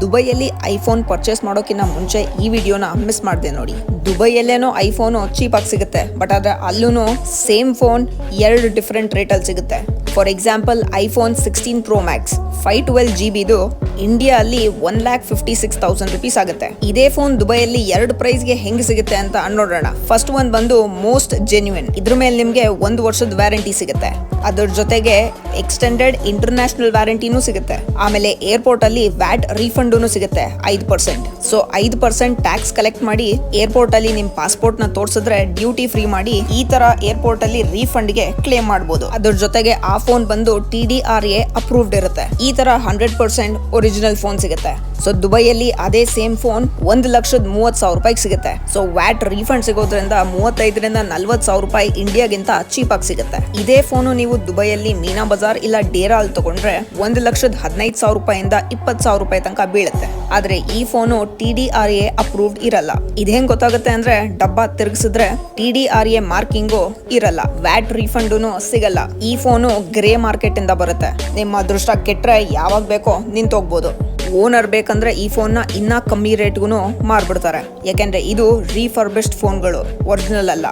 ದುಬೈಯಲ್ಲಿ iPhone purchase ಮಾಡೋಕ್ಕಿಂತ ಮುಂಚೆ ಈ ವಿಡಿಯೋನ ಮಿಸ್ ಮಾಡಿದೆ ನೋಡಿ. ದುಬೈಯಲ್ಲೇನೋ ಐಫೋನು ಚೀಪಾಗಿ ಸಿಗುತ್ತೆ, ಬಟ್ ಆದರೆ ಅಲ್ಲೂ ಸೇಮ್ ಫೋನ್ ಎರಡು ಡಿಫ್ರೆಂಟ್ ರೇಟಲ್ಲಿ ಸಿಗುತ್ತೆ. For example iPhone 16 Pro Max 512GB India ಅಲ್ಲಿ 1,56,000 rupees ಆಗುತ್ತೆ. ಇದೇ ಫೋನ್ ದುಬೈಯಲ್ಲಿ ಎರಡು ಪ್ರೈಸ್ಗೆ ಹೆಂಗ್ ಸಿಗುತ್ತೆ ಅಂತ ನೋಡೋಣ. ಫಸ್ಟ್ ಒನ್ ಬಂದು ಮೋಸ್ಟ್ ಜೆನ್ಯೂನ್. ಇದ್ರ ಮೇಲೆ ನಿಮ್ಗೆ 1 ವರ್ಷದ ವ್ಯಾರಂಟಿ ಸಿಗುತ್ತೆ. ಅದ್ರ ಜೊತೆಗೆ ಎಕ್ಸ್ಟೆಂಡೆಡ್ ಇಂಟರ್ನ್ಯಾಷನಲ್ ವ್ಯಾರಂಟಿನೂ ಸಿಗುತ್ತೆ. ಆಮೇಲೆ ಏರ್ಪೋರ್ಟ್ ಅಲ್ಲಿ ವ್ಯಾಟ್ ರೀಫಂಡೂ ಸಿಗುತ್ತೆ 5%. ಸೊ 5% ಟ್ಯಾಕ್ಸ್ ಕಲೆಕ್ಟ್ ಮಾಡಿ ಏರ್ಪೋರ್ಟ್ ಅಲ್ಲಿ ನಿಮ್ ಪಾಸ್ಪೋರ್ಟ್ ನ ತೋರ್ಸಿದ್ರೆ ಡ್ಯೂಟಿ ಫ್ರೀ ಮಾಡಿ ಈ ತರ ಏರ್ಪೋರ್ಟ್ ಅಲ್ಲಿ ರೀಫಂಡ್ ಗೆ ಕ್ಲೇಮ್ ಮಾಡಬಹುದು. ಅದ್ರ ಜೊತೆಗೆ ಆ ಫೋನ್ ಬಂದು TDRA ಅಪ್ರೂವ್ಡ್ ಇರುತ್ತೆ. ಈ ತರ 100% ಒರಿಜಿನಲ್ ಫೋನ್ ಸಿಗುತ್ತೆ. ಸೊ ದುಬೈಯಲ್ಲಿ ಅದೇ ಸೇಮ್ ಫೋನ್ 1,30,000 ರೂಪಾಯಿಗೆ ಸಿಗುತ್ತೆ. ಸೊ ವ್ಯಾಟ್ ರೀಫಂಡ್ ಸಿಗೋದ್ರಿಂದ 35,000 ರಿಂದ 40,000 ರೂಪಾಯಿ ಇಂಡಿಯಾಗಿಂತ ಚೀಪ್ ಆಗಿ ಸಿಗುತ್ತೆ. ಇದೇ ಫೋನು ನೀವು ದುಬೈಯಲ್ಲಿ ಮೀನಾ ಬಜಾರ್ ಇಲ್ಲ ಡೇರಾ ಅಲ್ಲಿ ತಗೊಂಡ್ರೆ 1,15,000 ರೂಪಾಯಿಂದ 20,000 ರೂಪಾಯಿ ತನಕ ಬೀಳುತ್ತೆ. ಆದ್ರೆ ಈ ಫೋನು TDRA ಅಪ್ರೂವ್ಡ್ ಇರಲ್ಲ. ಇದ್ ಹೆಂಗ್ ಗೊತ್ತಾಗುತ್ತೆ ಅಂದ್ರೆ ಡಬ್ಬ ತಿರುಗಿಸಿದ್ರೆ TDRA ಮಾರ್ಕಿಂಗು ಇರಲ್ಲ, ವ್ಯಾಟ್ ರೀಫಂಡೂನು ಸಿಗಲ್ಲ. ಈ ಫೋನು ಗ್ರೇ ಮಾರ್ಕೆಟ್ ಇಂದ ಬರುತ್ತೆ. ನಿಮ್ಮ ಅದೃಷ್ಟ ಕೆಟ್ರೆ ಯಾವಾಗ ಬೇಕೋ ನಿಂತೋಗ್ಬೋದು. ಓನರ್ ಬೇಕಂದ್ರೆ ಈ ಫೋನ್ನ ಇನ್ನ ಕಮ್ಮಿ ರೇಟ್ಗೂ ಮಾರ್ಬಿಡ್ತಾರೆ, ಯಾಕೆಂದ್ರೆ ಇದು ರೀಫರ್ಬಿಶ್ಡ್ ಫೋನ್ಗಳು, ಒರಿಜಿನಲ್ ಅಲ್ಲ.